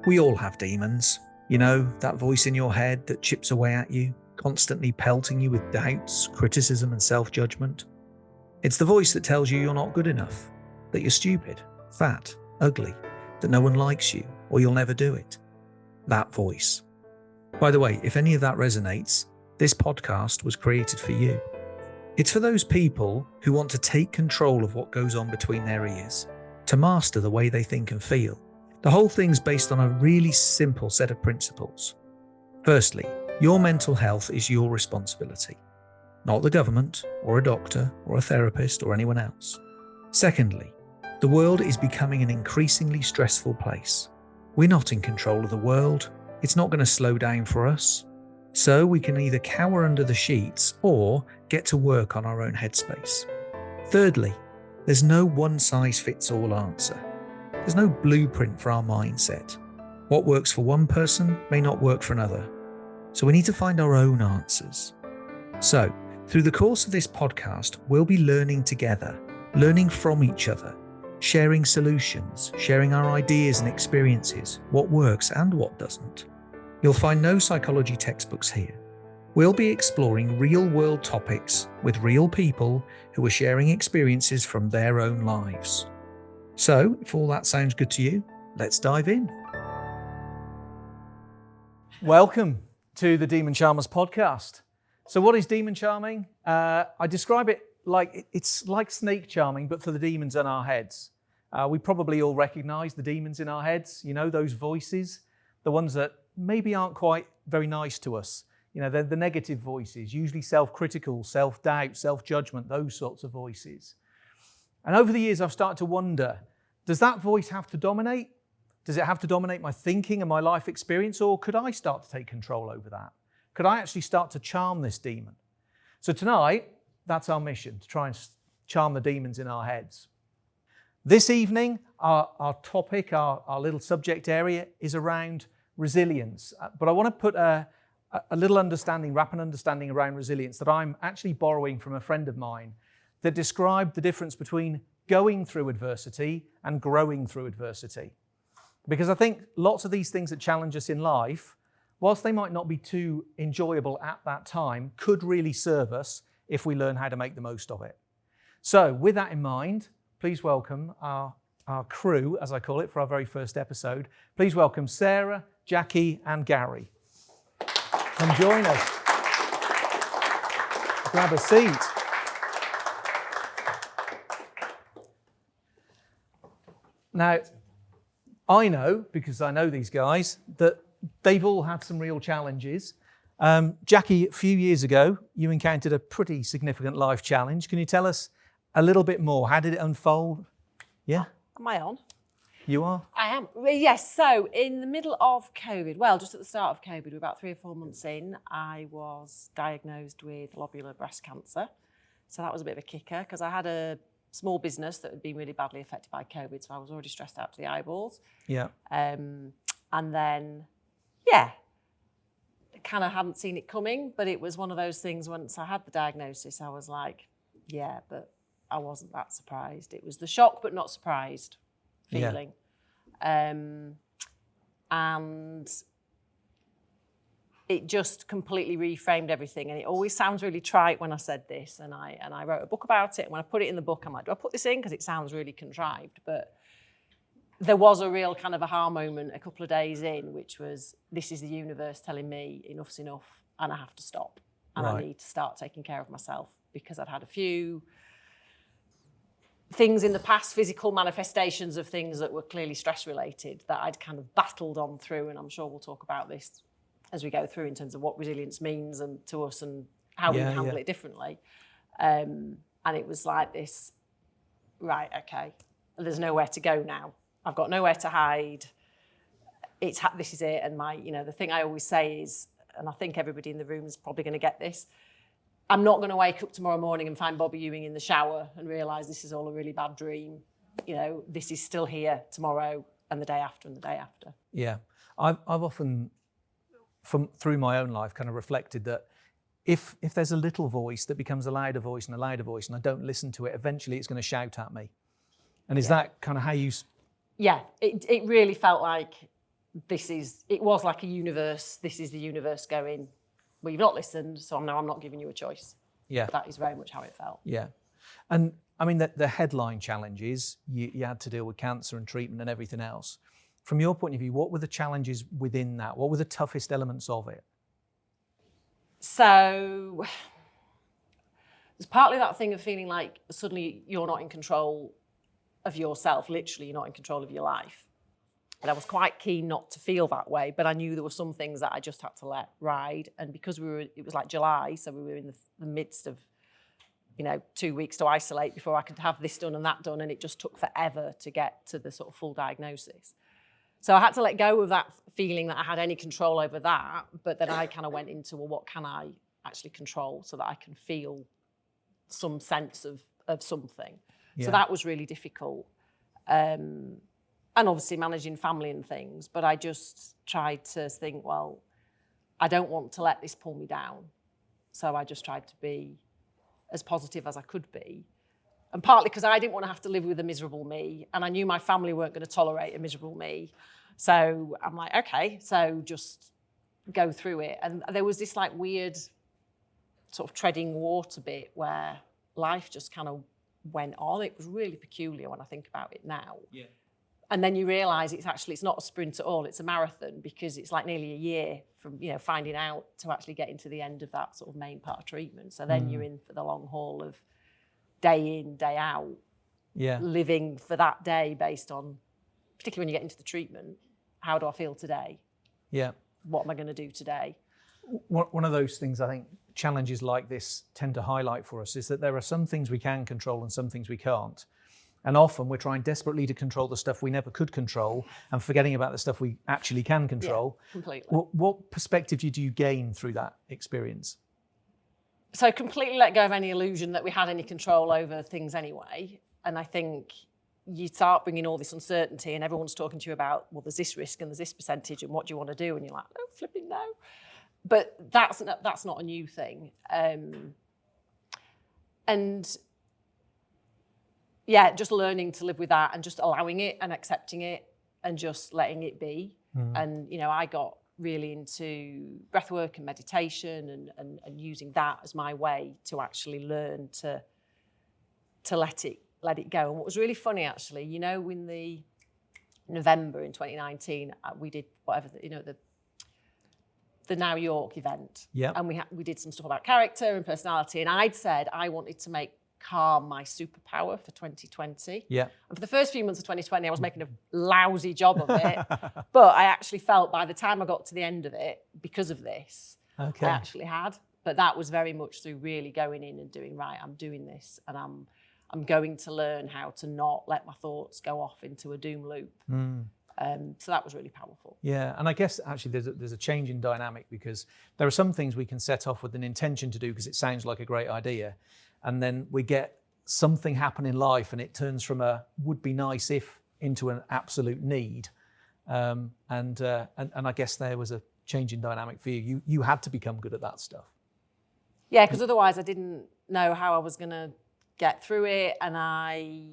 We all have demons. You know, that voice in your head that chips away at you, constantly pelting you with doubts, criticism, and self-judgment. It's the voice that tells you you're not good enough, that you're stupid, fat, ugly, that no one likes you, or you'll never do it. That voice. By the way, if any of that resonates, this podcast was created for you. It's for those people who want to take control of what goes on between their ears, to master the way they think and feel. The whole thing's based on a really simple set of principles. Firstly, your mental health is your responsibility, not the government or a doctor or a therapist or anyone else. Secondly, the world is becoming an increasingly stressful place. We're not in control of the world. It's not going to slow down for us. So we can either cower under the sheets or get to work on our own headspace. Thirdly, there's no one-size-fits-all answer. There's no blueprint for our mindset. What works for one person may not work for another. So we need to find our own answers. So, through the course of this podcast, we'll be learning together, learning from each other, sharing solutions, sharing our ideas and experiences, what works and what doesn't. You'll find no psychology textbooks here. We'll be exploring real-world topics with real people who are sharing experiences from their own lives. So, if all that sounds good to you, let's dive in. Welcome to the Demon Charmers podcast. So what is demon charming? I describe it like it's like snake charming, but for the demons in our heads. We probably all recognize the demons in our heads, you know, those voices, the ones that maybe aren't quite very nice to us. You know, they're the negative voices, usually self-critical, self-doubt, self-judgment, those sorts of voices. And over the years, I've started to wonder, does that voice have to dominate? Does it have to dominate my thinking and my life experience, or could I start to take control over that? Could I actually start to charm this demon? So tonight, that's our mission, to try and charm the demons in our heads. This evening, our topic, our little subject area is around resilience. But I want to put a little understanding, wrap an understanding around resilience that I'm actually borrowing from a friend of mine that described the difference between going through adversity and growing through adversity. Because I think lots of these things that challenge us in life, whilst they might not be too enjoyable at that time, could really serve us if we learn how to make the most of it. So with that in mind, please welcome our crew, as I call it, for our very first episode. Please welcome Sarah, Jackie, and Gary. Come join us. Grab a seat. Now, I know, because I know these guys, that they've all had some real challenges. Jackie, a few years ago, you encountered a pretty significant life challenge. Can you tell us a little bit more? How did it unfold? Yeah? Am I on? You are? I am. Yes, so in the middle of COVID, well, just at the start of COVID, about 3 or 4 months in, I was diagnosed with lobular breast cancer. So that was a bit of a kicker, because I had a small business that had been really badly affected by COVID, so I was already stressed out to the eyeballs. Yeah. And then, yeah, I kind of hadn't seen it coming, but it was one of those things, once I had the diagnosis, I was like, yeah, but I wasn't that surprised. It was the shock but not surprised feeling. Yeah. And it just completely reframed everything. And it always sounds really trite when I said this. And I wrote a book about it. And when I put it in the book, I'm like, do I put this in? Because it sounds really contrived. But there was a real kind of aha moment a couple of days in, which was, this is the universe telling me enough's enough and I have to stop. And I need to start taking care of myself, because I'd had a few things in the past, physical manifestations of things that were clearly stress related, that I'd kind of battled on through. And I'm sure we'll talk about this as we go through in terms of what resilience means and to us and how we handle it differently. And it was like this, right, okay, there's nowhere to go now. I've got nowhere to hide. This is it. And the thing I always say is, and I think everybody in the room is probably going to get this, I'm not going to wake up tomorrow morning and find Bobby Ewing in the shower and realise this is all a really bad dream. You know, this is still here tomorrow and the day after and the day after. Yeah. I've often, through my own life, kind of reflected that if there's a little voice that becomes a louder voice and I don't listen to it, eventually it's going to shout at me. And is that kind of how you... Yeah, it really felt like it was like a universe. This is the universe going, well, you've not listened, so I'm not giving you a choice. Yeah. That is very much how it felt. Yeah. And I mean, the headline challenge is you had to deal with cancer and treatment and everything else. From your point of view, what were the challenges within that? What were the toughest elements of it? So there's partly that thing of feeling like suddenly you're not in control of yourself. Literally, you're not in control of your life. And I was quite keen not to feel that way, but I knew there were some things that I just had to let ride. And because it was like July, so we were in the midst of, 2 weeks to isolate before I could have this done and that done, and it just took forever to get to the sort of full diagnosis. So I had to let go of that feeling that I had any control over that, but then I kind of went into, well, what can I actually control so that I can feel some sense of something? Yeah. So that was really difficult. And obviously managing family and things, but I just tried to think, well, I don't want to let this pull me down. So I just tried to be as positive as I could be. And partly because I didn't want to have to live with a miserable me, and I knew my family weren't going to tolerate a miserable me. So I'm like, okay, so just go through it. And there was this like weird sort of treading water bit where life just kind of went on. It was really peculiar when I think about it now. Yeah. And then you realise it's not a sprint at all, it's a marathon, because it's like nearly a year from finding out to actually getting to the end of that sort of main part of treatment. So then you're in for the long haul of day in, day out, living for that day based on, particularly when you get into the treatment, how do I feel today? Yeah. What am I going to do today? One of those things I think challenges like this tend to highlight for us is that there are some things we can control and some things we can't. And often we're trying desperately to control the stuff we never could control and forgetting about the stuff we actually can control. Yeah, completely. What perspective did you gain through that experience? So completely let go of any illusion that we had any control over things anyway. And I think you start bringing all this uncertainty and everyone's talking to you about, well, there's this risk and there's this percentage and what do you want to do? And you're like, oh, flipping no. But that's not a new thing. And yeah, just learning to live with that and just allowing it and accepting it and just letting it be. And, I got really into breathwork and meditation and using that as my way to actually learn to let it go. And what was really funny, actually, in the November in 2019, we did whatever, the Now York event. Yeah. And we did some stuff about character and personality. And I'd said I wanted to make calm my superpower for 2020. Yeah. And for the first few months of 2020, I was making a lousy job of it. But I actually felt by the time I got to the end of it, because of this, I actually had. But that was very much through really going in and doing, right, I'm doing this and I'm going to learn how to not let my thoughts go off into a doom loop. So that was really powerful. Yeah, and I guess actually there's a change in dynamic because there are some things we can set off with an intention to do because it sounds like a great idea. And then we get something happen in life and it turns from a would be nice if into an absolute need. And I guess there was a change in dynamic for you. You had to become good at that stuff. Yeah, because otherwise I didn't know how I was going to get through it. And I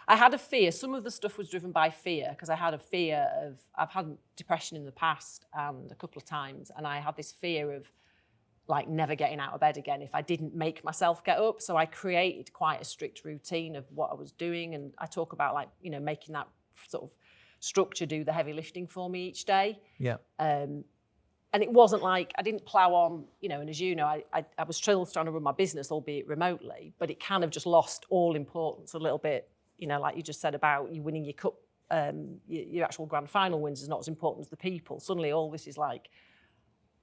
had a fear. Some of the stuff was driven by fear because I had a fear of, I've had depression in the past and a couple of times. And I had this fear of like never getting out of bed again if I didn't make myself get up. So I created quite a strict routine of what I was doing. And I talk about making that sort of structure do the heavy lifting for me each day. Yeah. And it wasn't like, I didn't plow on, and as you know, I was still trying to run my business, albeit remotely, but it kind of just lost all importance a little bit, like you just said about you winning your cup, your actual grand final wins is not as important as the people. Suddenly all this is like,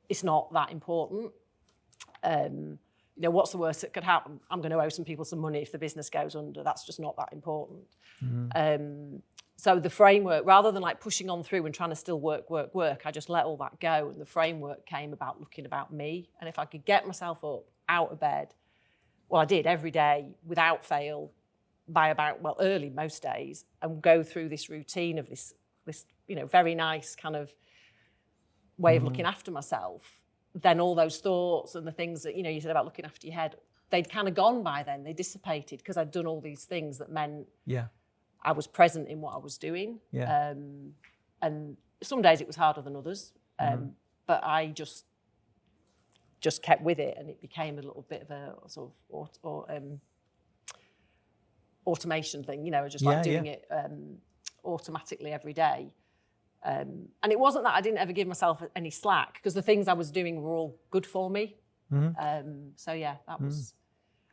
it's not that important. What's the worst that could happen? I'm going to owe some people some money if the business goes under. That's just not that important. So the framework, rather than like pushing on through and trying to still work, I just let all that go. And the framework came about looking about me. And if I could get myself up out of bed, well, I did every day without fail by about, early most days, and go through this routine of this very nice kind of way of looking after myself. Then all those thoughts and the things that, you said about looking after your head, they'd kind of gone by then. They dissipated because I'd done all these things that meant I was present in what I was doing. Yeah. And some days it was harder than others, but I just kept with it, and it became a little bit of a sort of automation thing, you know, just like doing it automatically every day. And it wasn't that I didn't ever give myself any slack, because the things I was doing were all good for me. So yeah, that was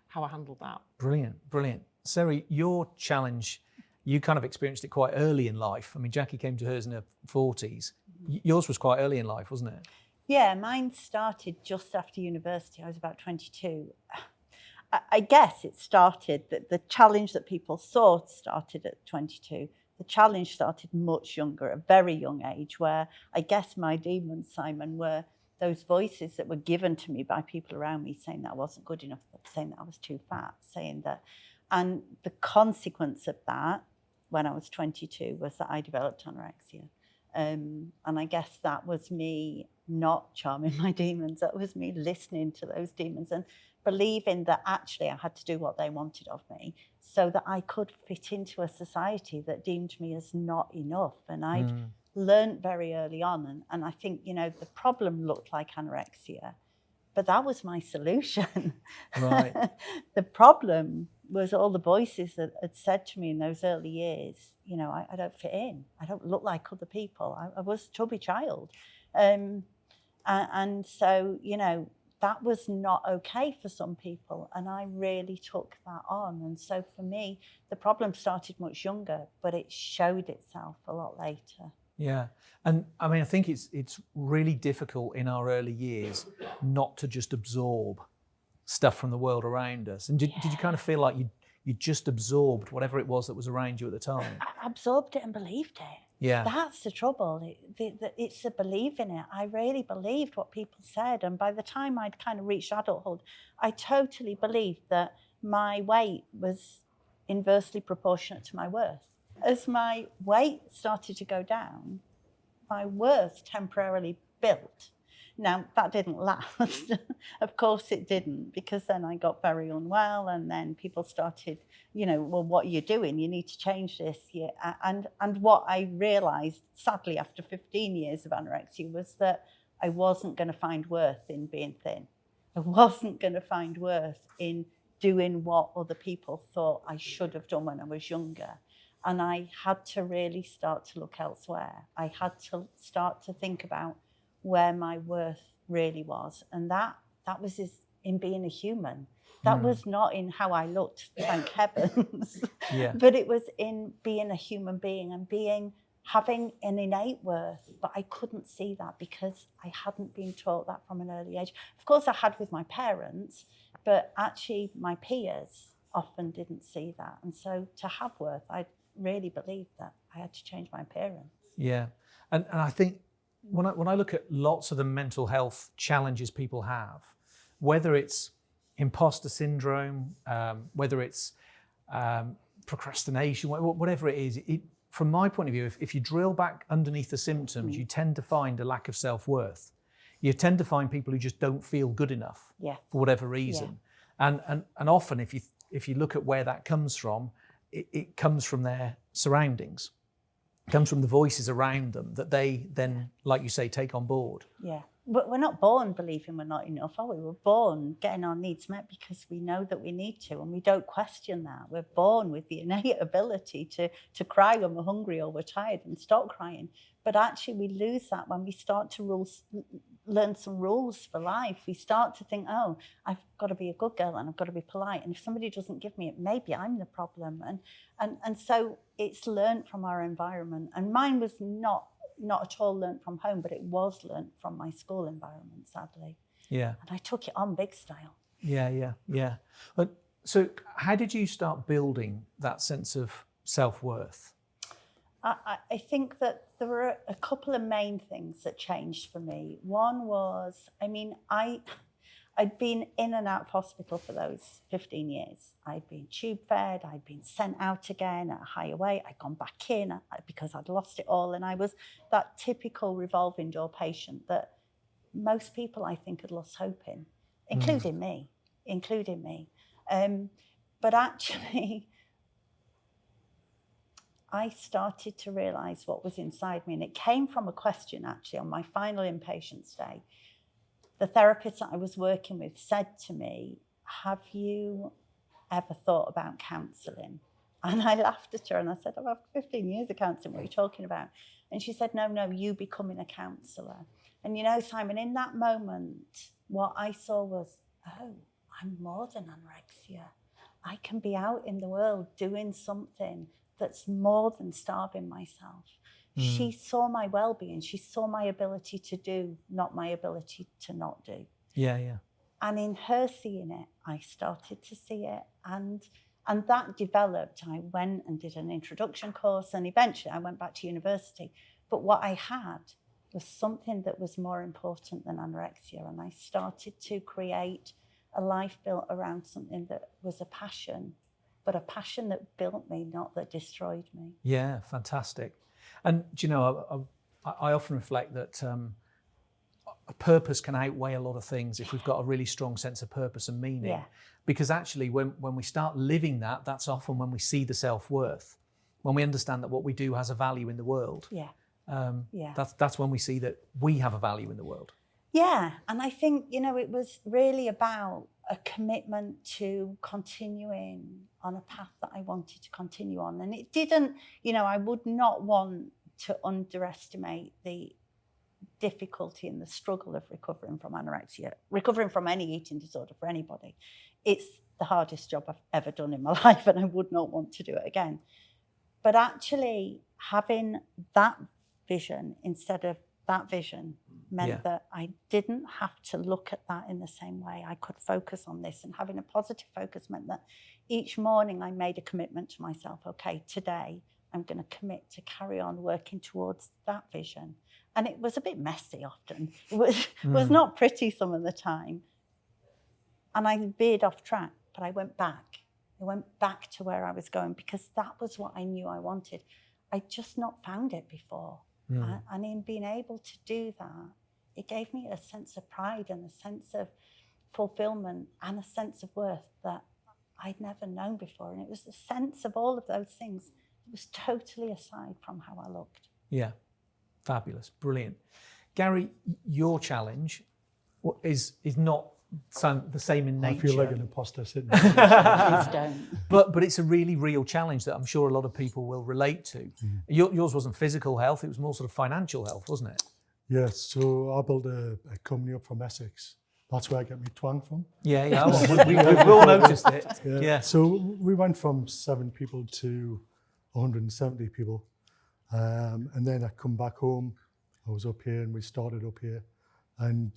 how I handled that. Brilliant. Sarah, your challenge, you kind of experienced it quite early in life. I mean, Jackie came to hers in her 40s. Yours was quite early in life, wasn't it? Yeah, mine started just after university. I was about 22. I guess it started, the challenge that people saw started at 22. The challenge started much younger, at a very young age, where I guess my demons, Simon, were those voices that were given to me by people around me saying that I wasn't good enough, saying that I was too fat, saying that. And the consequence of that, when I was 22, was that I developed anorexia. And I guess that was me not charming my demons. That was me listening to those demons and believing that actually I had to do what they wanted of me so that I could fit into a society that deemed me as not enough. And I'd learned very early on. And I think, you know, the problem looked like anorexia, but that was my solution. Right. The problem was all the voices that had said to me in those early years, you know, I don't fit in. I don't look like other people. I was a chubby child. And so, you know, that was not okay for some people. And I really took that on. And so for me, the problem started much younger, but it showed itself a lot later. Yeah. And I mean, I think it's really difficult in our early years not to just absorb stuff from the world around us. And did you kind of feel like you just absorbed whatever it was that was around you at the time? I absorbed it and believed it. Yeah. That's the trouble. It's the belief in it. I really believed what people said. And by the time I'd kind of reached adulthood, I totally believed that my weight was inversely proportionate to my worth. As my weight started to go down, my worth temporarily built. Now, that didn't last. Of course it didn't, because then I got very unwell, and then people started, you know, well, what are you doing? You need to change this. Yeah. And what I realised, sadly, after 15 years of anorexia, was that I wasn't going to find worth in being thin. I wasn't going to find worth in doing what other people thought I should have done when I was younger. And I had to really start to look elsewhere. I had to start to think about where my worth really was. And that was in being a human. That was not in how I looked, thank heavens. Yeah. But it was in being a human being and having an innate worth. But I couldn't see that because I hadn't been taught that from an early age. Of course I had with my parents, but actually my peers often didn't see that. And so to have worth, I really believed that I had to change my appearance. Yeah. And I think when I look at lots of the mental health challenges people have, whether it's imposter syndrome, whether it's procrastination, whatever it is, from my point of view, if you drill back underneath the symptoms, you tend to find a lack of self-worth. You tend to find people who just don't feel good enough for whatever reason. Yeah. And often if you look at where that comes from, it comes from their surroundings. It comes from the voices around them that they then, like you say, take on board. Yeah. But we're not born believing we're not enough, are we? We're born getting our needs met because we know that we need to, and we don't question that. We're born with the innate ability to cry when we're hungry or we're tired and stop crying. But actually we lose that when we start to learn some rules for life. We start to think, oh, I've got to be a good girl and I've got to be polite. And if somebody doesn't give me it, maybe I'm the problem. And so it's learned from our environment. And mine was not at all learnt from home, but it was learnt from my school environment, sadly. Yeah. And I took it on big style. Yeah. But so how did you start building that sense of self-worth? I think that there were a couple of main things that changed for me. One was, I'd been in and out of hospital for those 15 years. I'd been tube fed, I'd been sent out again at a higher weight, I'd gone back in because I'd lost it all. And I was that typical revolving door patient that most people, I think, had lost hope in, including me. But actually, I started to realise what was inside me. And it came from a question, actually, on my final inpatients day. The therapist that I was working with said to me, have you ever thought about counselling? And I laughed at her and I said, I've had 15 years of counselling, what are you talking about? And she said, no, you becoming a counsellor. And you know, Simon, in that moment, what I saw was, oh, I'm more than anorexia. I can be out in the world doing something that's more than starving myself. She saw my well-being. She saw my ability to do, not my ability to not do. Yeah. And in her seeing it, I started to see it. And that developed. I went and did an introduction course, and eventually I went back to university. But what I had was something that was more important than anorexia. And I started to create a life built around something that was a passion, but a passion that built me, not that destroyed me. Yeah, fantastic. And do you know, I often reflect that a purpose can outweigh a lot of things if we've got a really strong sense of purpose and meaning. Yeah. Because actually, when we start living that, that's often when we see the self-worth, when we understand that what we do has a value in the world. Yeah. That's when we see that we have a value in the world. Yeah, and I think, you know, it was really about a commitment to continuing on a path that I wanted to continue on. And it didn't, you know, I would not want to underestimate the difficulty and the struggle of recovering from anorexia, recovering from any eating disorder for anybody. It's the hardest job I've ever done in my life, and I would not want to do it again. But actually having that vision instead of that vision meant that I didn't have to look at that in the same way. I could focus on this, and having a positive focus meant that each morning I made a commitment to myself. Okay, today I'm going to commit to carry on working towards that vision. And it was a bit messy often. It was not pretty some of the time. And I veered off track, but I went back. I went back to where I was going because that was what I knew I wanted. I'd just not found it before. And in being able to do that, it gave me a sense of pride and a sense of fulfillment and a sense of worth that I'd never known before. And it was the sense of all of those things that was totally aside from how I looked. Yeah, fabulous, brilliant. Gary, your challenge is not the same in nature. I feel like an imposter sitting there. Please don't. But it's a really real challenge that I'm sure a lot of people will relate to. Yours wasn't physical health, it was more sort of financial health, wasn't it? Yes, so I built a company up from Essex. That's where I get my twang from. Yeah, we've all noticed it. Yeah. So we went from 7 people to 170 people. And then I come back home. I was up here and we started up here. And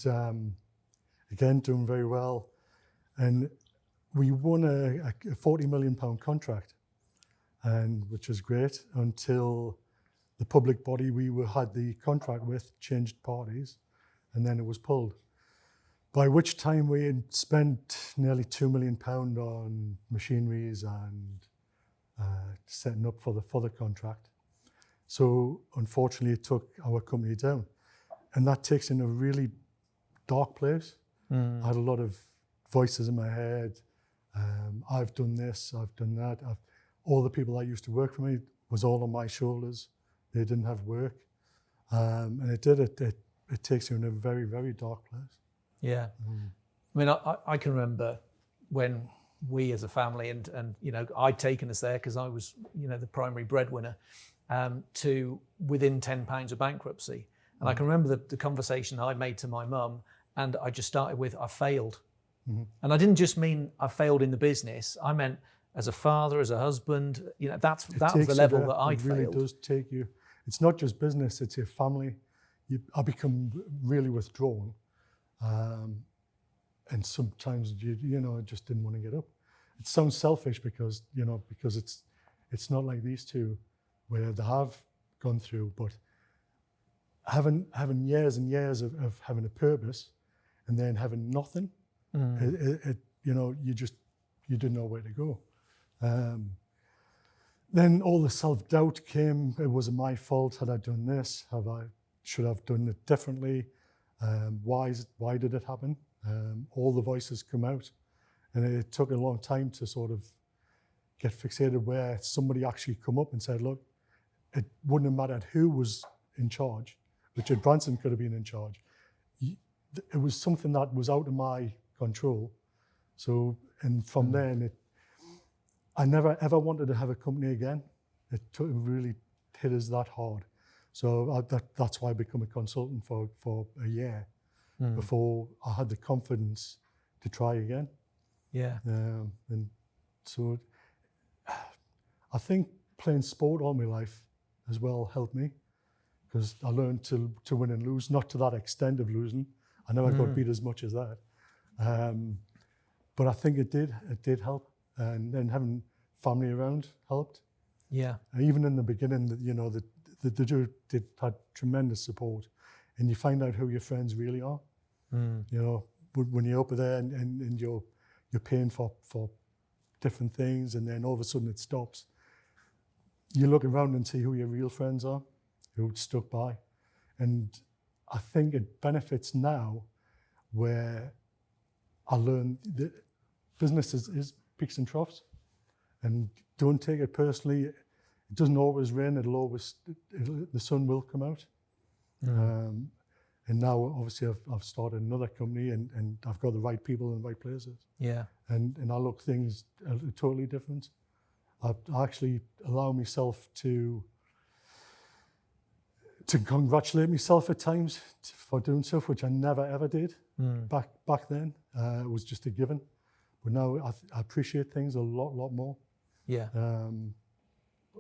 again, doing very well. And we won a £40 million contract, and which was great until the public body we had the contract with changed parties, and then it was pulled. By which time we had spent nearly £2 million on machineries and setting up for the contract. So unfortunately, it took our company down, and that takes in a really dark place. I had a lot of voices in my head. I've done this, I've done that. All the people that used to work for me was all on my shoulders. They didn't have work. And it takes you in a very, very dark place. Yeah. I mean, I can remember when we as a family, and you know, I'd taken us there because I was, you know, the primary breadwinner, to within £10 of bankruptcy. And I can remember the conversation I made to my mum, and I just started with, I failed. And I didn't just mean I failed in the business. I meant as a father, as a husband, you know, that was the level that I'd failed. It really does take you. It's not just business, it's your family. I become really withdrawn. And sometimes, you know, I just didn't want to get up. It sounds selfish because it's not like these two where they have gone through, but having years and years of having a purpose and then having nothing, you know, you didn't know where to go. Then all the self-doubt came. It was my fault. Had I done this? Should I have done it differently? Why did it happen? All the voices come out, and it took a long time to sort of get fixated where somebody actually come up and said, look, it wouldn't have mattered who was in charge. Richard Branson could have been in charge. It was something that was out of my control. So, and from then, I never ever wanted to have a company again. It really hit us that hard. So that's why I became a consultant for a year before I had the confidence to try again. Yeah. And so I think playing sport all my life as well helped me, because I learned to win and lose, not to that extent of losing. I never got beat as much as that. But I think it did help. And then having family around helped. Yeah. And even in the beginning, they had tremendous support. And you find out who your friends really are. You know, when you're up there and you're paying for different things, and then all of a sudden it stops. You look around and see who your real friends are, who stuck by. And I think it benefits now, where I learned that business is peaks and troughs, and don't take it personally. It doesn't always rain. The sun will come out. And now, obviously, I've started another company, and I've got the right people in the right places. Yeah. And I look things totally different. I actually allow myself to congratulate myself at times for doing stuff which I never ever did back then. It was just a given, but now I appreciate things a lot more. Yeah.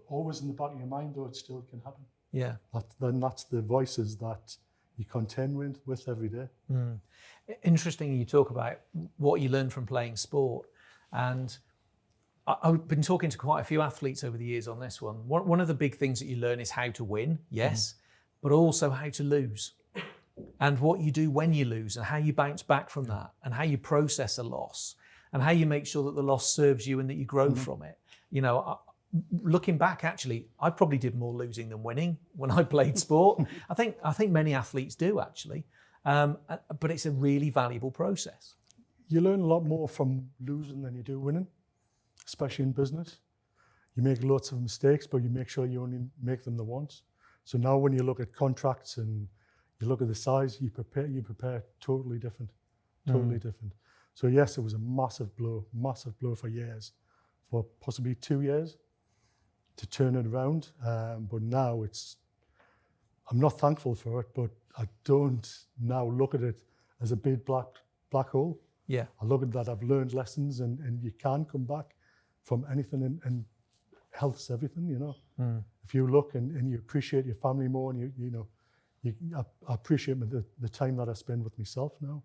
Always in the back of your mind, though, it still can happen. Yeah. That's the voices that you contend with every day. Interesting, you talk about what you learn from playing sport, and I've been talking to quite a few athletes over the years on this one. One of the big things that you learn is how to win, yes, but also how to lose, and what you do when you lose, and how you bounce back from that, and how you process a loss, and how you make sure that the loss serves you and that you grow from it. You know, looking back, actually, I probably did more losing than winning when I played sport. I think many athletes do, actually, but it's a really valuable process. You learn a lot more from losing than you do winning, especially in business. You make lots of mistakes, but you make sure you only make them the once. So now when you look at contracts and you look at the size, you prepare totally different. So yes, it was a massive blow for years, for possibly 2 years to turn it around. But now I'm not thankful for it, but I don't now look at it as a big black hole. Yeah. I look at that, I've learned lessons, and you can come back from anything, and health's everything, you know. If you look and you appreciate your family more, and I appreciate the time that I spend with myself now,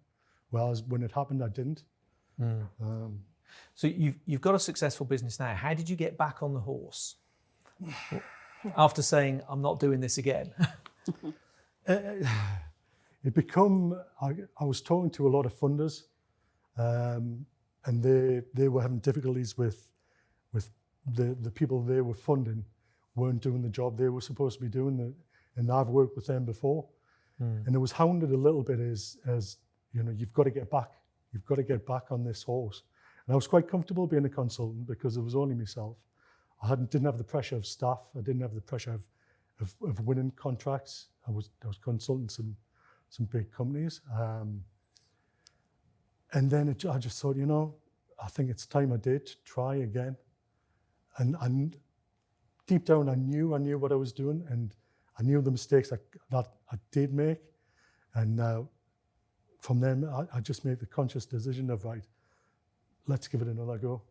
whereas when it happened, I didn't. So you've got a successful business now. How did you get back on the horse after saying, I'm not doing this again? I was talking to a lot of funders, and they were having difficulties with the people they were funding weren't doing the job they were supposed to be doing, and I've worked with them before, and it was hounded a little bit as you know, you've got to get back on this horse. And I was quite comfortable being a consultant because it was only myself. I didn't have the pressure of staff. I didn't have the pressure of winning contracts. I was consulting some big companies. And then I just thought, you know, I think it's time I did try again. And deep down, I knew what I was doing, and I knew the mistakes that I did make. And from then, I just made the conscious decision of, right, let's give it another go.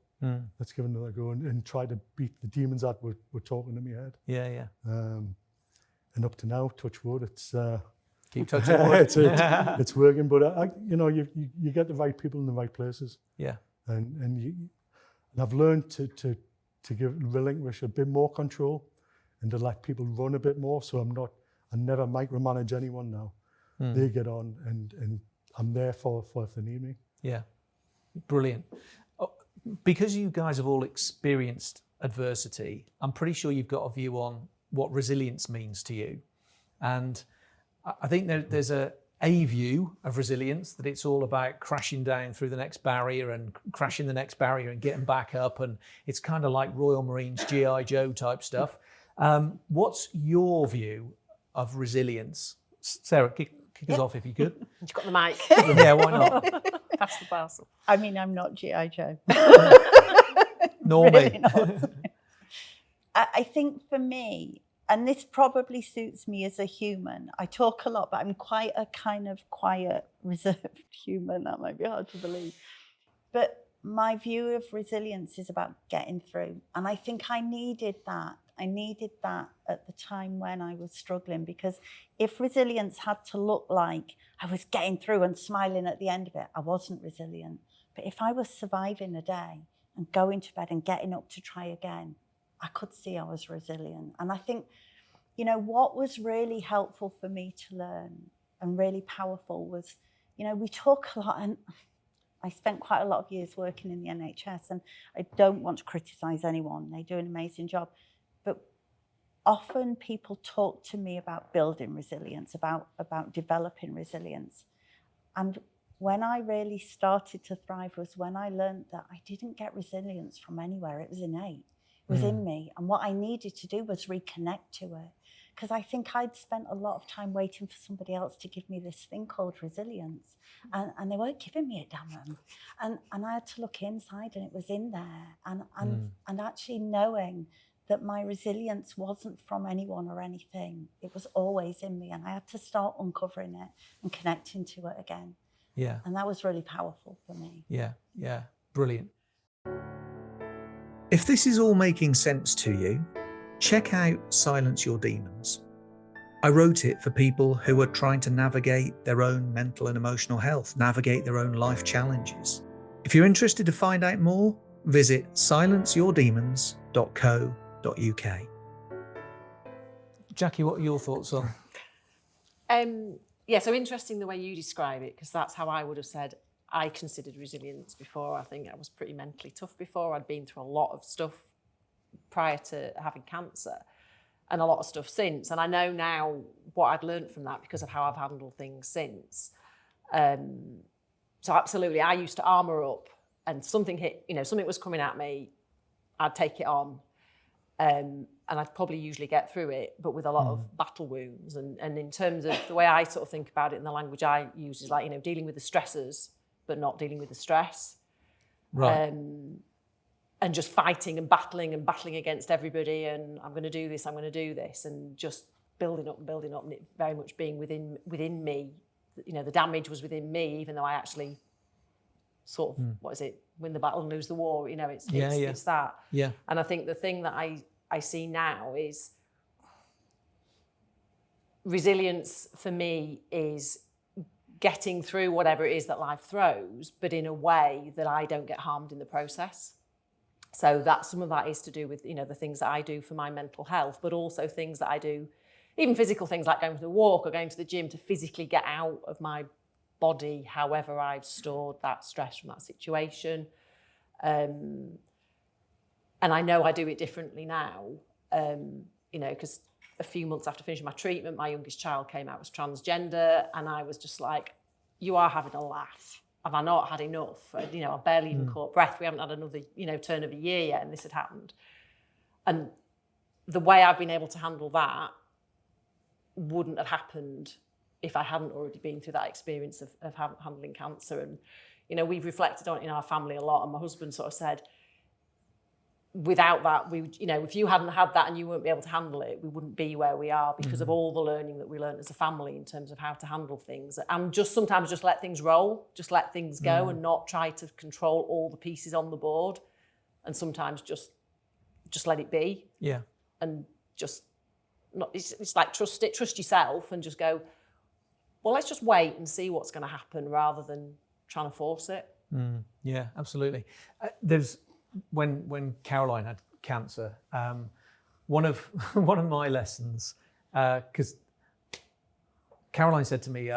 Let's give it another go and try to beat the demons that were talking in my head. Yeah. And up to now, touch wood, it's keep touching wood. it's working. But you get the right people in the right places. Yeah. And I've learned to relinquish a bit more control and to let people run a bit more. So I never micromanage anyone now. They get on, and I'm there for if they need me. Yeah, brilliant. Because you guys have all experienced adversity, I'm pretty sure you've got a view on what resilience means to you. And I think there's a view of resilience, that it's all about crashing down through the next barrier and crashing the next barrier and getting back up. And it's kind of like Royal Marines, G.I. Joe type stuff. What's your view of resilience? Sarah, kick us off if you could. You've got the mic. Yeah, why not? Pass the parcel. I mean, I'm not G.I. Joe. Nor Really me. not. I think for me, and this probably suits me as a human, I talk a lot, but I'm quite a kind of quiet, reserved human. That might be hard to believe. But my view of resilience is about getting through. And I think I needed that. I needed that at the time when I was struggling, because if resilience had to look like I was getting through and smiling at the end of it, I wasn't resilient. But if I was surviving a day and going to bed and getting up to try again, I could see I was resilient. And I think, you know, what was really helpful for me to learn and really powerful was, you know, we talk a lot, and I spent quite a lot of years working in the NHS, and I don't want to criticise anyone. They do an amazing job. But often people talk to me about building resilience, about developing resilience. And when I really started to thrive was when I learned that I didn't get resilience from anywhere. It was innate. It was in me. And what I needed to do was reconnect to it. Because I think I'd spent a lot of time waiting for somebody else to give me this thing called resilience. And they weren't giving me it, damn them. And I had to look inside, and it was in there. And actually knowing that my resilience wasn't from anyone or anything. It was always in me. And I had to start uncovering it and connecting to it again. Yeah. And that was really powerful for me. Yeah. Brilliant. If this is all making sense to you, check out Silence Your Demons. I wrote it for people who are trying to navigate their own mental and emotional health, navigate their own life challenges. If you're interested to find out more, visit silenceyourdemons.co.uk. Jackie, what are your thoughts on? Yeah, so interesting the way you describe it, because that's how I would have said I considered resilience before. I think I was pretty mentally tough before. I'd been through a lot of stuff prior to having cancer, and a lot of stuff since. And I know now what I've learned from that because of how I've handled things since. So absolutely, I used to armour up, and something hit, you know, something was coming at me, I'd take it on. And I'd probably usually get through it, but with a lot of battle wounds. And in terms of the way I sort of think about it, and the language I use is like, you know, dealing with the stressors, but not dealing with the stress. Right. And just fighting and battling against everybody, and I'm going to do this, and just building up, and it very much being within me. You know, the damage was within me, even though I actually sort of, win the battle and lose the war. You know, it's that. Yeah. And I think the thing that I see now is resilience for me is getting through whatever it is that life throws, but in a way that I don't get harmed in the process. So that some of that is to do with, you know, the things that I do for my mental health, but also things that I do, even physical things like going for a walk or going to the gym, to physically get out of my body, however I've stored that stress from that situation. And I know I do it differently now, you know, because a few months after finishing my treatment, my youngest child came out as transgender, and I was just like, you are having a laugh. Have I not had enough? You know, I barely even caught breath. We haven't had another, you know, turn of a year yet, and this had happened. And the way I've been able to handle that wouldn't have happened if I hadn't already been through that experience of handling cancer. And, you know, we've reflected on it in our family a lot, and my husband sort of said, without that, we, you know, if you hadn't had that and you wouldn't be able to handle it, we wouldn't be where we are because of all the learning that we learned as a family in terms of how to handle things. And just sometimes just let things roll, just let things go and not try to control all the pieces on the board. And sometimes just let it be. Yeah. And just not, it's like trust yourself, and just go, well, let's just wait and see what's going to happen rather than trying to force it. Yeah, absolutely. There's when Caroline had cancer, one of my lessons, because Caroline said to me,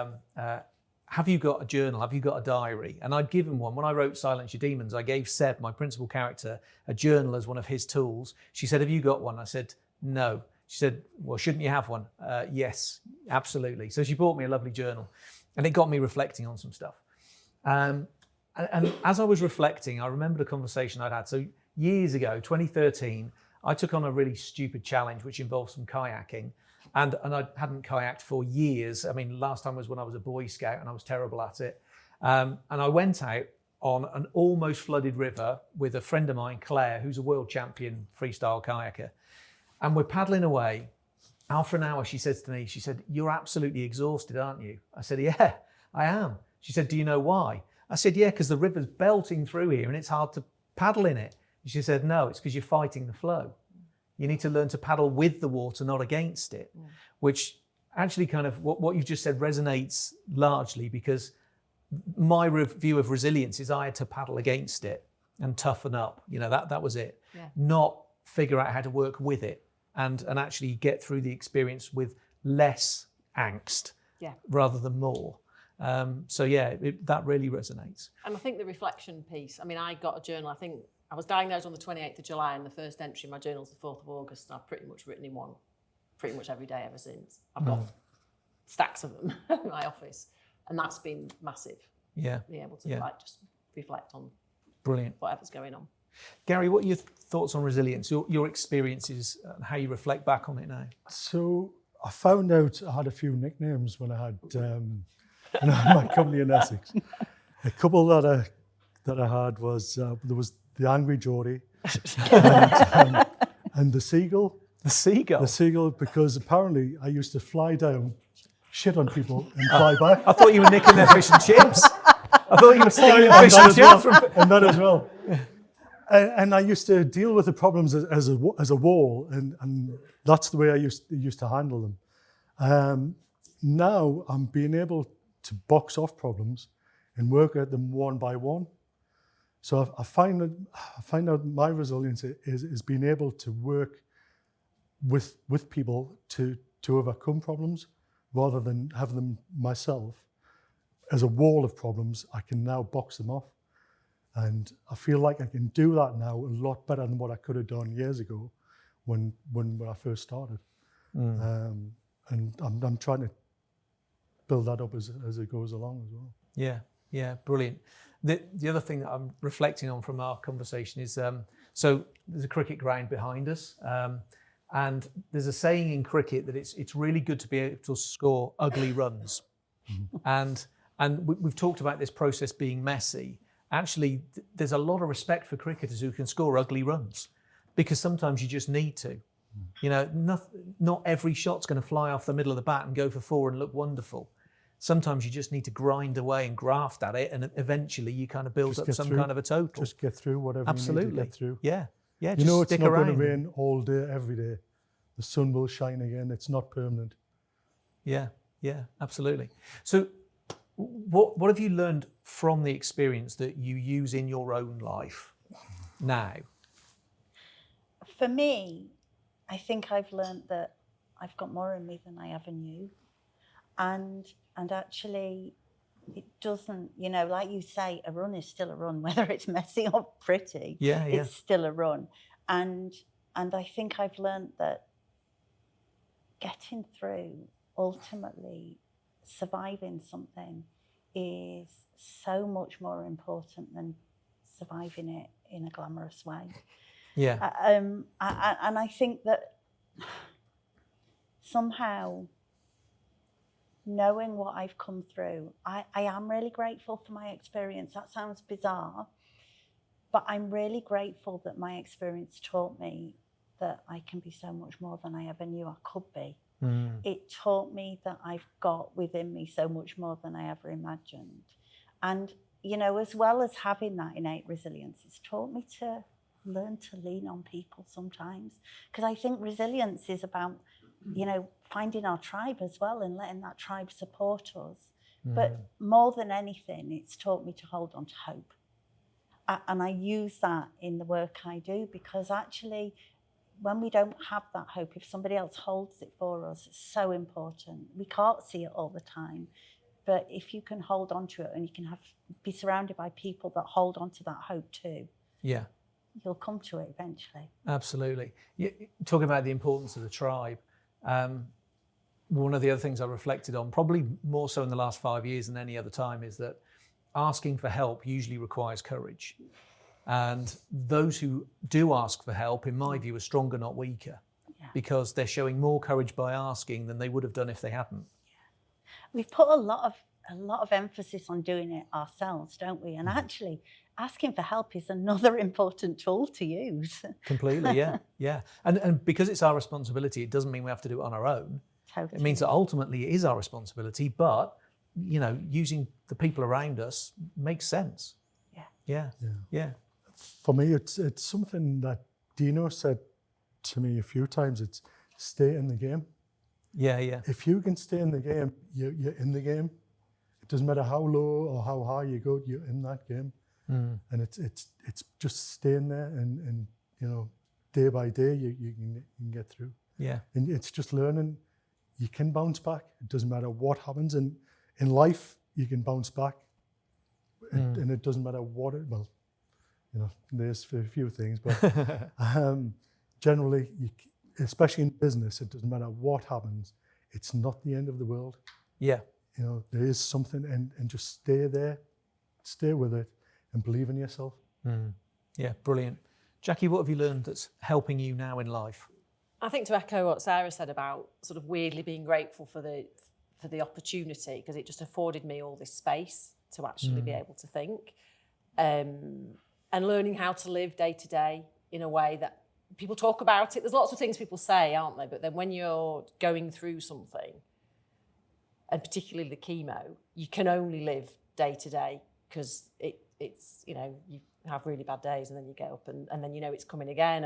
have you got a journal? Have you got a diary? And I'd given one. When I wrote Silence Your Demons, I gave Seb, my principal character, a journal as one of his tools. She said, have you got one? I said, no. She said, well, shouldn't you have one? Yes, absolutely. So she bought me a lovely journal, and it got me reflecting on some stuff. And as I was reflecting, I remembered a conversation I'd had. So years ago, 2013, I took on a really stupid challenge, which involved some kayaking. And I hadn't kayaked for years. I mean, last time was when I was a Boy Scout and I was terrible at it. And I went out on an almost flooded river with a friend of mine, Claire, who's a world champion freestyle kayaker. And we're paddling away. After an hour, she says to me, she said, "You're absolutely exhausted, aren't you?" I said, "Yeah, I am." She said, "Do you know why?" I said, "Yeah, because the river's belting through here and it's hard to paddle in it." And she said, "No, it's because you're fighting the flow. You need to learn to paddle with the water, not against it," which actually kind of what you've just said resonates largely, because my view of resilience is I had to paddle against it and toughen up. That was it. Yeah. Not figure out how to work with it and actually get through the experience with less angst rather than more. That really resonates. And I think the reflection piece, I mean, I got a journal, I think I was diagnosed on the 28th of July, and the first entry in my journal is the 4th of August, and I've pretty much written in one pretty much every day ever since. I've got stacks of them in my office, and that's been massive. Yeah. Being able to just reflect on Brilliant. whatever's going on. Gary, what are your thoughts on resilience, your experiences, and how you reflect back on it now? So I found out I had a few nicknames when I had my company in Essex. A couple that I had was there was the Angry Geordie and the Seagull. The Seagull? The Seagull, because apparently I used to fly down, shit on people and fly back. I thought you were nicking their fish and chips. I thought you were stealing fish and chips and that as well. And I used to deal with the problems as a wall, and that's the way I used to handle them. Now I'm being able to box off problems and work at them one by one. So I find out my resilience is being able to work with people to overcome problems rather than have them myself. As a wall of problems, I can now box them off. And I feel like I can do that now a lot better than what I could have done years ago when I first started. And I'm trying to build that up as it goes along as well. Yeah, brilliant. The other thing that I'm reflecting on from our conversation is, so there's a cricket ground behind us, and there's a saying in cricket that it's really good to be able to score ugly runs. And we've talked about this process being messy. Actually, there's a lot of respect for cricketers who can score ugly runs, because sometimes you just need to. Not every shot's going to fly off the middle of the bat and go for four and look wonderful. Sometimes you just need to grind away and graft at it, and eventually you kind of build up some kind of a total. Just get through whatever you need to get through. Yeah. It's not going to rain all day, every day. The sun will shine again. It's not permanent. Yeah, absolutely. So what have you learned from the experience that you use in your own life now? For me, I think I've learned that I've got more in me than I ever knew. And actually, it doesn't, like you say, a run is still a run, whether it's messy or pretty. Yeah. It's still a run. And I think I've learned that getting through, ultimately surviving something, is so much more important than surviving it in a glamorous way. Yeah. And I think that somehow, knowing what I've come through, I am really grateful for my experience. That sounds bizarre, but I'm really grateful that my experience taught me that I can be so much more than I ever knew I could be. It taught me that I've got within me so much more than I ever imagined. And, as well as having that innate resilience, it's taught me to learn to lean on people sometimes. Because I think resilience is about, finding our tribe as well and letting that tribe support us. But more than anything, it's taught me to hold on to hope. And I use that in the work I do, because actually, when we don't have that hope, if somebody else holds it for us, it's so important. We can't see it all the time, but if you can hold on to it and you can be surrounded by people that hold on to that hope too, you'll come to it eventually. Absolutely. Talking about the importance of the tribe, one of the other things I reflected on, probably more so in the last 5 years than any other time, is that asking for help usually requires courage. And those who do ask for help, in my view, are stronger, not weaker, because they're showing more courage by asking than they would have done if they hadn't. We've put a lot of emphasis on doing it ourselves, don't we? And actually, asking for help is another important tool to use. Completely, yeah. And because it's our responsibility, it doesn't mean we have to do it on our own. Totally. It means that ultimately it is our responsibility, but, using the people around us makes sense. Yeah. For me, it's something that Dino said to me a few times. It's stay in the game. Yeah. If you can stay in the game, you're in the game. It doesn't matter how low or how high you go, you're in that game. And it's just staying there, and day by day you can get through. Yeah. And it's just learning. You can bounce back. It doesn't matter what happens in life. You can bounce back, and it doesn't matter what it. Well, there's a few things, but generally, especially in business, it doesn't matter what happens. It's not the end of the world. Yeah. There is something, and just stay there, stay with it, and believe in yourself. Yeah, brilliant. Jackie, what have you learned that's helping you now in life? I think to echo what Sarah said about sort of weirdly being grateful for the opportunity, because it just afforded me all this space to actually be able to think, and learning how to live day to day in a way that people talk about it. There's lots of things people say, aren't there? But then when you're going through something, and particularly the chemo, you can only live day to day, because it's you have really bad days, and then you get up and then it's coming again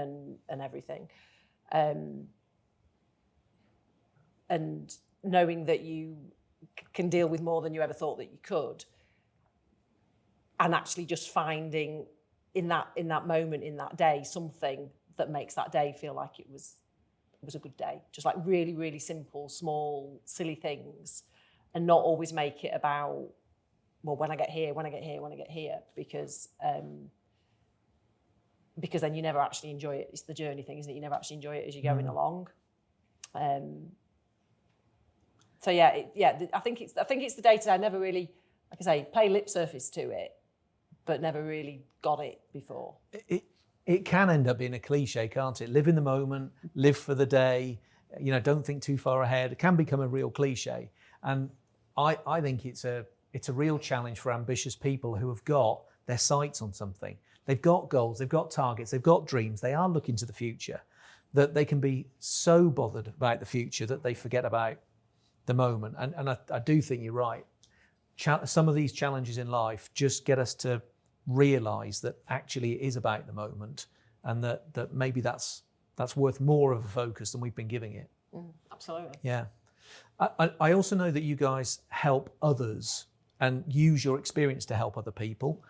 and everything. And knowing that you can deal with more than you ever thought that you could, and actually just finding in that moment, in that day, something that makes that day feel like it was a good day. Just like really, really simple, small, silly things, and not always make it about, well, when I get here, because then you never actually enjoy it. It's the journey thing, isn't it? You never actually enjoy it as you're going along. I think it's the day-to-day. I never really, like I say, pay lip service to it, but never really got it before. It can end up being a cliche, can't it? Live in the moment, live for the day, don't think too far ahead. It can become a real cliche. And I think it's a real challenge for ambitious people who have got their sights on something. They've got goals, they've got targets, they've got dreams, they are looking to the future, that they can be so bothered about the future that they forget about the moment. And I do think you're right. Some of these challenges in life just get us to realise that actually it is about the moment, and that maybe that's worth more of a focus than we've been giving it. Absolutely. Yeah. I also know that you guys help others and use your experience to help other people.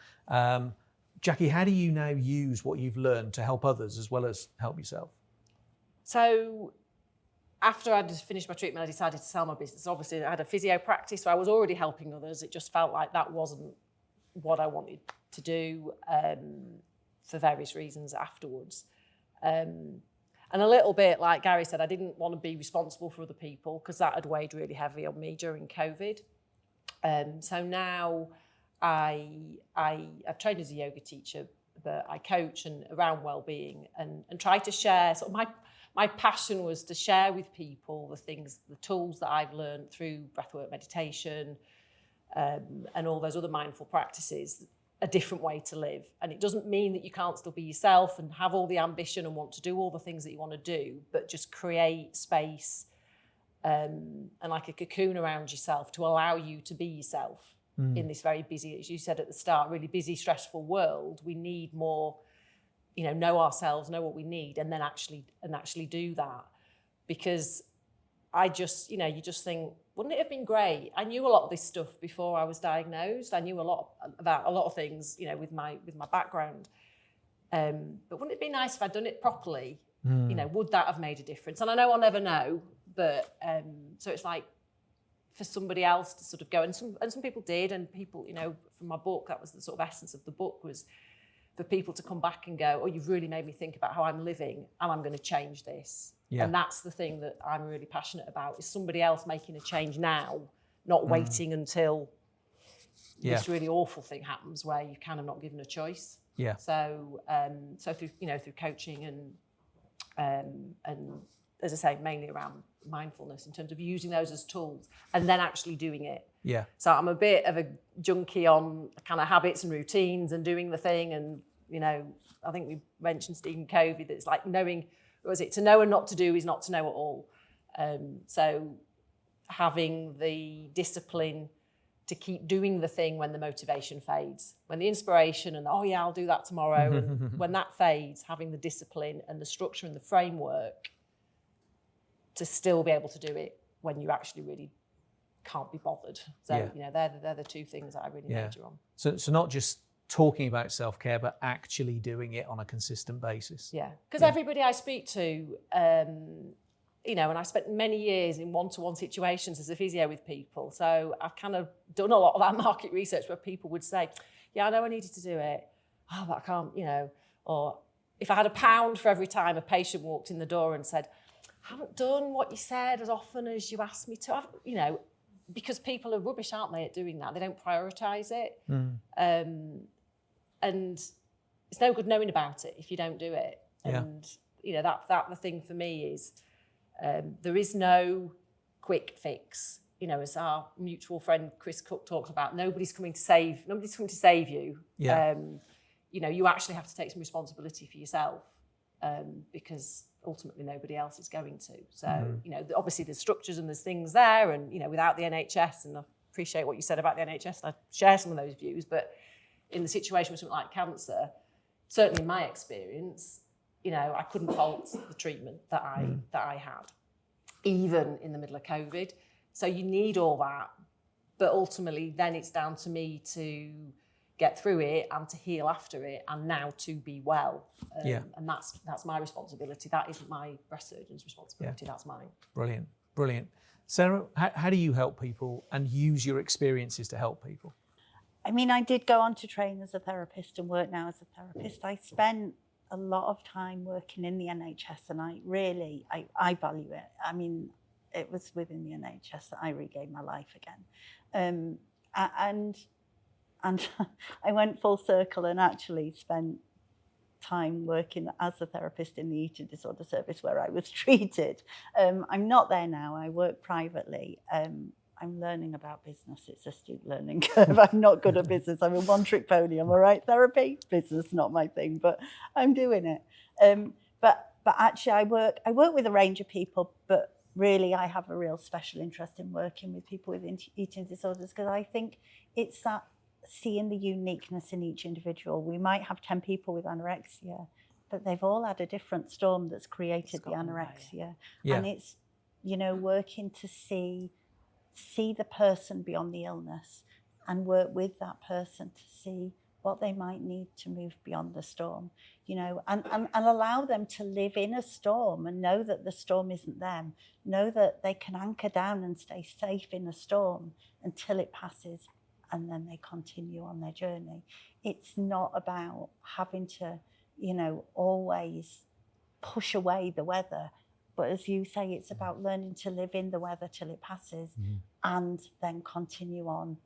Jackie, how do you now use what you've learned to help others as well as help yourself? So after I'd finished my treatment, I decided to sell my business. Obviously, I had a physio practice, so I was already helping others. It just felt like that wasn't what I wanted to do, for various reasons afterwards. And a little bit, like Gary said, I didn't want to be responsible for other people, because that had weighed really heavy on me during COVID. So now I've trained as a yoga teacher, but I coach and around well-being, and try to share. Sort of my passion was to share with people the tools that I've learned through breathwork meditation, and all those other mindful practices, a different way to live. And it doesn't mean that you can't still be yourself and have all the ambition and want to do all the things that you want to do, but just create space and like a cocoon around yourself to allow you to be yourself in this very busy, as you said at the start, really busy, stressful world. We need more, know ourselves, know what we need, and then actually do that. Because I just, you just think, wouldn't it have been great? I knew a lot of this stuff before I was diagnosed. I knew a lot about a lot of things, with my background. But wouldn't it be nice if I'd done it properly? Would that have made a difference? And I know I'll never know, but so it's like for somebody else to sort of go, and some people did, and people, from my book, that was the sort of essence of the book, was for people to come back and go, oh, you've really made me think about how I'm living, and I'm going to change this. Yeah. And that's the thing that I'm really passionate about, is somebody else making a change now, not waiting until this really awful thing happens where you're kind of not given a choice. Yeah. So so through through coaching and as I say, mainly around mindfulness in terms of using those as tools and then actually doing it. Yeah. So I'm a bit of a junkie on kind of habits and routines and doing the thing. And, I think we mentioned Stephen Covey, that it's like knowing, to know and not to do is not to know at all. So having the discipline to keep doing the thing when the motivation fades, when the inspiration and, oh yeah, I'll do that tomorrow. And when that fades, having the discipline and the structure and the framework to still be able to do it when you actually really can't be bothered. So, they're the two things that I really major on. So not just talking about self-care, but actually doing it on a consistent basis. Yeah, because everybody I speak to, and I spent many years in one-to-one situations as a physio with people. So I've kind of done a lot of that market research where people would say, yeah, I know I needed to do it. Oh, but I can't, or if I had £1 for every time a patient walked in the door and said, I haven't done what you said as often as you asked me to, because people are rubbish, aren't they, at doing that? They don't prioritise it. And it's no good knowing about it if you don't do it. And, that the thing for me is there is no quick fix. As our mutual friend Chris Cook talks about, nobody's coming to save you. Yeah. You actually have to take some responsibility for yourself because ultimately nobody else is going to. So, obviously there's structures and there's things there and, without the NHS, and I appreciate what you said about the NHS, I share some of those views, but in the situation with something like cancer, certainly in my experience, I couldn't fault the treatment that I had, even in the middle of COVID. So you need all that, but ultimately then it's down to me to get through it and to heal after it, and now to be well. And that's my responsibility. That isn't my breast surgeon's responsibility. That's mine. Brilliant. Sarah, how do you help people and use your experiences to help people? I mean, I did go on to train as a therapist and work now as a therapist. I spent a lot of time working in the NHS, and I value it. I mean, it was within the NHS that I regained my life again. And I went full circle and actually spent time working as a therapist in the eating disorder service where I was treated. I'm not there now. I work privately. I'm learning about business. It's a steep learning curve. I'm not good at business. I'm a one-trick pony. I'm all right. Therapy, business, not my thing, but I'm doing it. But actually, I work with a range of people, but really, I have a real special interest in working with people with eating disorders because I think it's that seeing the uniqueness in each individual. We might have 10 people with anorexia, but they've all had a different storm that's created the anorexia. Yeah. And it's, working to see the person beyond the illness and work with that person to see what they might need to move beyond the storm, and allow them to live in a storm and know that the storm isn't them, know that they can anchor down and stay safe in a storm until it passes, and then they continue on their journey. It's not about having to, always push away the weather. But as you say, it's about learning to live in the weather till it passes and then continue on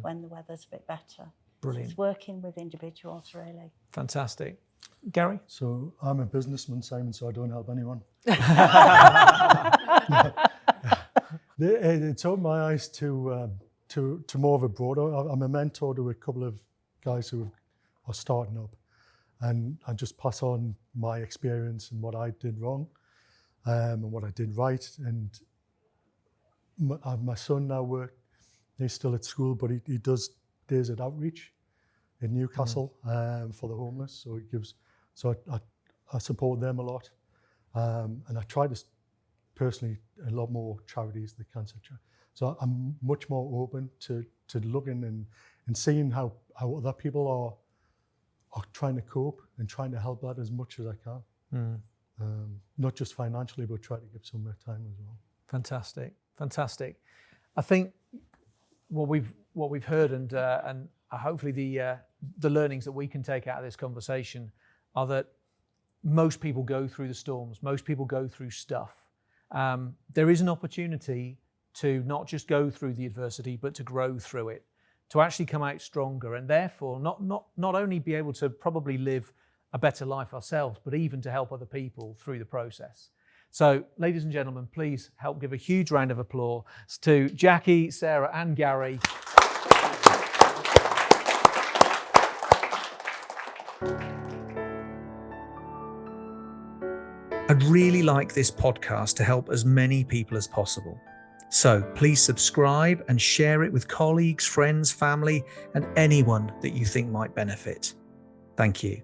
when the weather's a bit better. Brilliant. So it's working with individuals, really. Fantastic. Gary? So I'm a businessman, Simon, so I don't help anyone. It's opened my eyes to more of a broader. I'm a mentor to a couple of guys who are starting up, and I just pass on my experience and what I did wrong and what I did right. And my son now he's still at school, but he does days at Outreach in Newcastle for the homeless. So I support them a lot, and I try to personally a lot more charities, the cancer charity. So I'm much more open to looking and seeing how other people are trying to cope and trying to help that as much as I can. Not just financially, but try to give some of my time as well. Fantastic. I think what we've heard and hopefully the learnings that we can take out of this conversation are that most people go through the storms. Most people go through stuff. There is an opportunity to not just go through the adversity, but to grow through it, to actually come out stronger, and therefore not only be able to probably live a better life ourselves, but even to help other people through the process. So, ladies and gentlemen, please help give a huge round of applause to Jackie, Sarah, and Gary. I'd really like this podcast to help as many people as possible. So please subscribe and share it with colleagues, friends, family, and anyone that you think might benefit. Thank you.